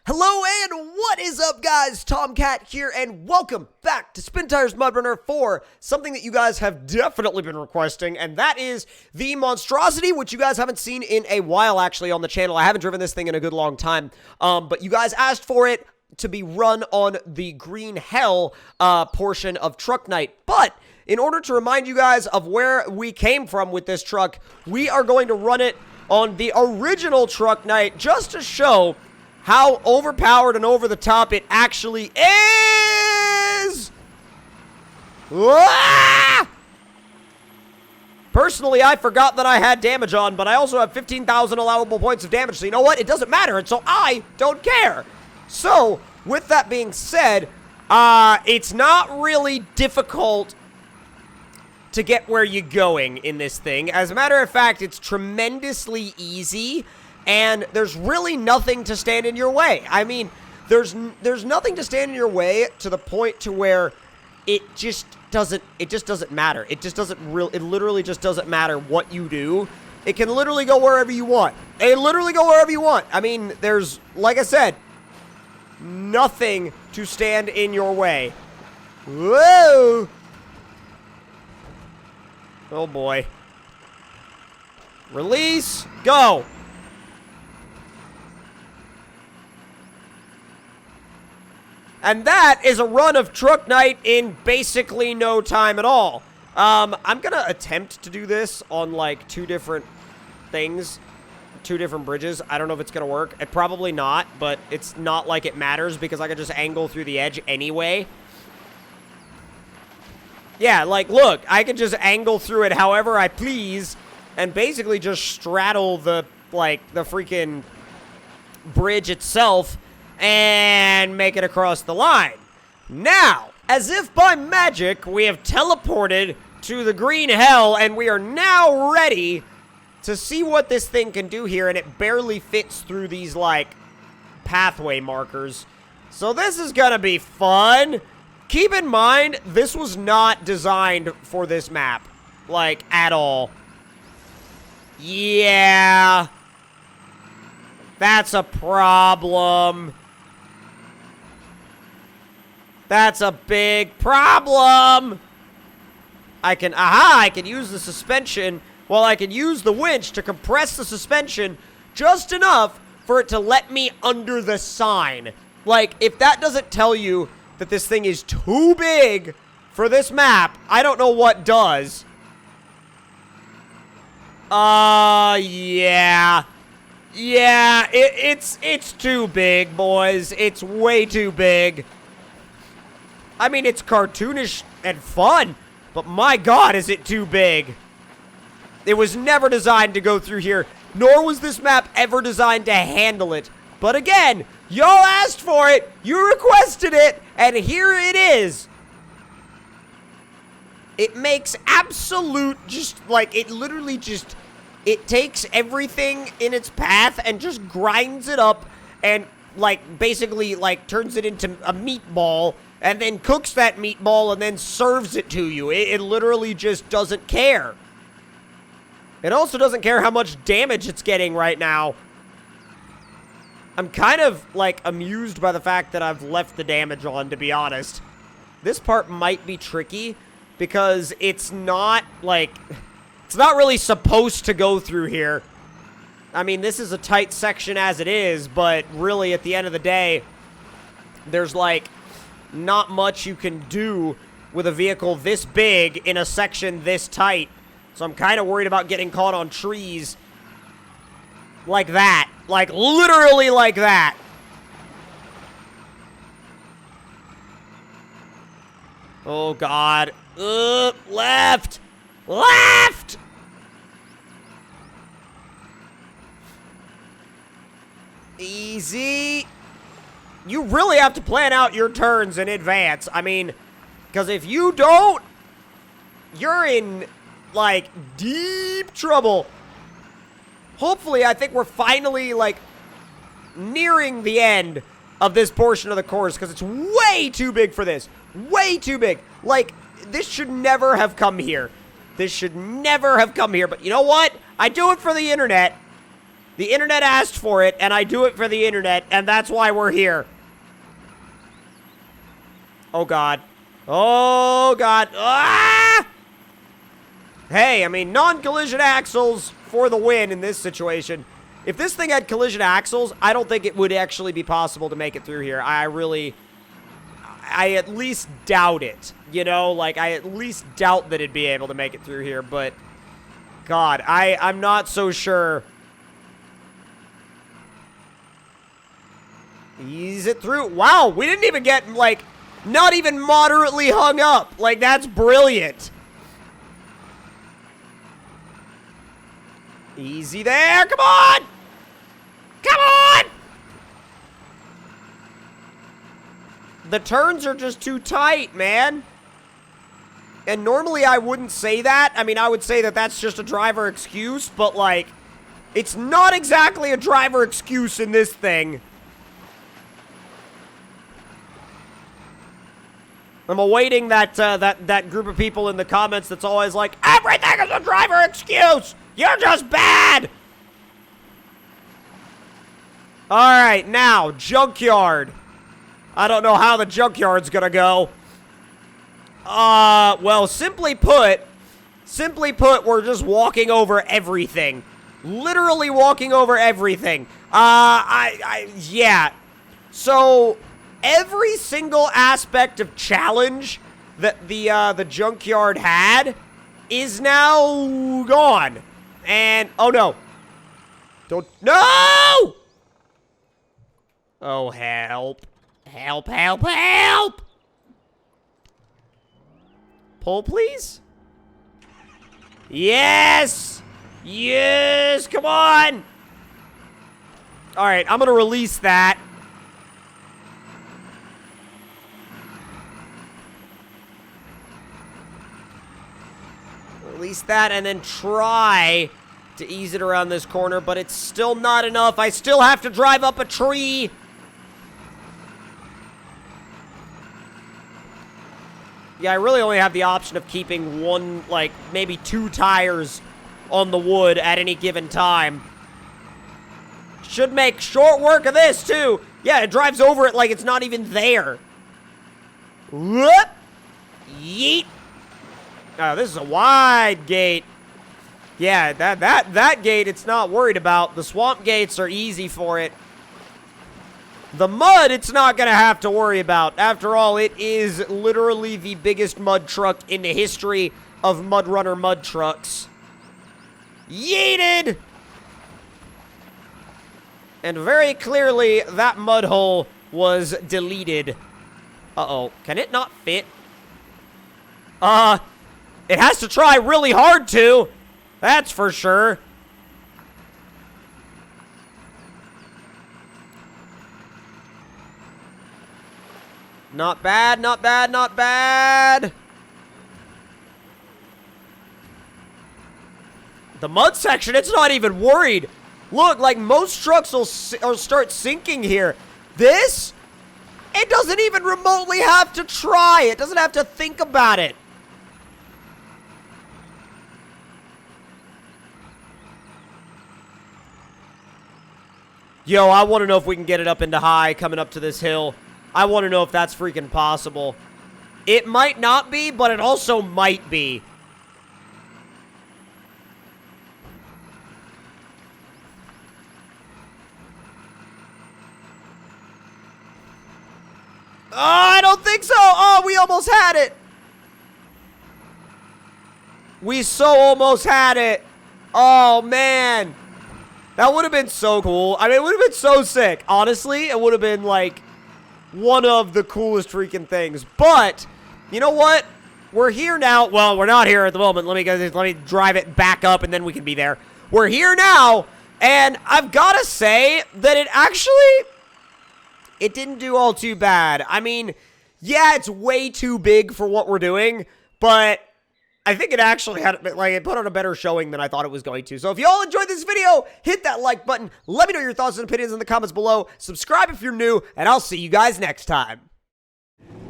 Hello and what is up, guys? Tomcat here and welcome back to SpinTires MudRunner for something that you guys have definitely been requesting, and that is the monstrosity, which you guys haven't seen in a while actually on the channel. I haven't driven this thing in a good long time, but you guys asked for it to be run on the Green Hell portion of Truck Night. But in order to remind you guys of where we came from with this truck, we are going to run it on the original Truck Night just to show how overpowered and over the top it actually is! Ah! Personally, I forgot that I had damage on, but I also have 15,000 allowable points of damage, so you know what? It doesn't matter, and so I don't care. So, with that being said, it's not really difficult to get where you're going in this thing. As a matter of fact, it's tremendously easy. And there's really nothing to stand in your way. I mean, there's nothing to stand in your way to the point to where it just doesn't matter. It literally just doesn't matter what you do. It can literally go wherever you want. I mean, there's, like I said, nothing to stand in your way. Whoa! Oh boy. Release, go! And that is a run of Truck Night in basically no time at all. I'm gonna attempt to do this on, like, two different things. Two different bridges. I don't know if it's gonna work. Probably not, but it's not like it matters because I can just angle through the edge anyway. Yeah, like, look, I can just angle through it however I please and basically just straddle the, like, the freaking bridge itself and make it across the line. Now, as if by magic, we have teleported to the Green Hell, and we are now ready to see what this thing can do here, and it barely fits through these, like, pathway markers. So this is gonna be fun. Keep in mind, this was not designed for this map, like, at all. Yeah. That's a problem. That's a big problem. I can use the suspension. Well, I can use the winch to compress the suspension just enough for it to let me under the sign. Like, if that doesn't tell you that this thing is too big for this map, I don't know what does. Yeah. Yeah, it's too big, boys. It's way too big. I mean, it's cartoonish and fun, but my God, is it too big. It was never designed to go through here, nor was this map ever designed to handle it. But again, y'all asked for it, you requested it, and here it is. It makes absolute, just, like, it literally just, it takes everything in its path and just grinds it up and, like, basically, like, turns it into a meatball and then cooks that meatball and then serves it to you. It literally just doesn't care. It also doesn't care how much damage it's getting right now. I'm kind of, like, amused by the fact that I've left the damage on, to be honest. This part might be tricky because it's not, like, it's not really supposed to go through here. I mean, this is a tight section as it is, but really, at the end of the day, there's, like, not much you can do with a vehicle this big in a section this tight. So I'm kind of worried about getting caught on trees like that. Like, literally like that. Oh, God. Left! Left! Easy. You really have to plan out your turns in advance. I mean, because if you don't, you're in, like, deep trouble. Hopefully, I think we're finally, like, nearing the end of this portion of the course, because it's way too big for this. Way too big. Like, this should never have come here. This should never have come here, but you know what? I do it for the internet. The internet asked for it, and I do it for the internet, and that's why we're here. Oh, God. Oh, God. Ah! Hey, I mean, non-collision axles for the win in this situation. If this thing had collision axles, I don't think it would actually be possible to make it through here. I at least doubt it. You know, like, I at least doubt that it'd be able to make it through here, but... God, I'm not so sure. Ease it through. Wow, we didn't even get, like, not even moderately hung up. Like, that's brilliant. Easy there. Come on. Come on. The turns are just too tight, man. And normally I wouldn't say that. I mean, I would say that that's just a driver excuse, but, like, it's not exactly a driver excuse in this thing. I'm awaiting that group of people in the comments that's always like, everything is a driver excuse! You're just bad! Alright, now, junkyard. I don't know how the junkyard's gonna go. Well, simply put, we're just walking over everything. Literally walking over everything. Yeah. So... every single aspect of challenge that the junkyard had is now gone. And, oh no. Don't, no! Oh, help. Help, help, help! Pull, please? Yes! Yes, come on! Alright, I'm gonna release that. Release that and then try to ease it around this corner, but it's still not enough. I still have to drive up a tree. Yeah, I really only have the option of keeping one, like, maybe 2 tires on the wood at any given time. Should make short work of this, too. Yeah, it drives over it like it's not even there. Whoop! Yeet! Oh, this is a wide gate. Yeah, that gate it's not worried about. The swamp gates are easy for it. The mud it's not going to have to worry about. After all, it is literally the biggest mud truck in the history of MudRunner mud trucks. Yeeted! And very clearly, that mud hole was deleted. Uh-oh. Can it not fit? It has to try really hard to. That's for sure. Not bad, not bad, not bad. The mud section, it's not even worried. Look, like most trucks will start sinking here. This, it doesn't even remotely have to try. It doesn't have to think about it. Yo, I want to know if we can get it up into high coming up to this hill. I want to know if that's freaking possible. It might not be, but it also might be. Oh, I don't think so. Oh, we almost had it. We so almost had it. Oh, man. That would have been so cool. I mean, it would have been so sick. Honestly, it would have been, like, one of the coolest freaking things. But, you know what? We're here now. Well, we're not here at the moment. Let me drive it back up, and then we can be there. We're here now, and I've got to say that it didn't do all too bad. I mean, yeah, it's way too big for what we're doing, but I think it actually had, like, it put on a better showing than I thought it was going to. So if you all enjoyed this video, hit that like button. Let me know your thoughts and opinions in the comments below. Subscribe if you're new, and I'll see you guys next time.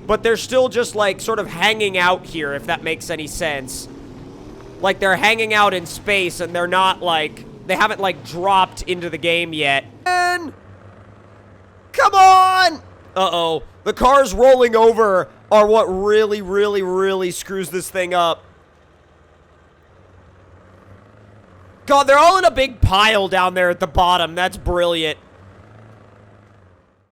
But they're still just, like, sort of hanging out here, if that makes any sense. Like, they're hanging out in space, and they're not, like, They haven't, like, dropped into the game yet. And come on! Uh-oh. The cars rolling over are what really, really, really screws this thing up. God, they're all in a big pile down there at the bottom. That's brilliant.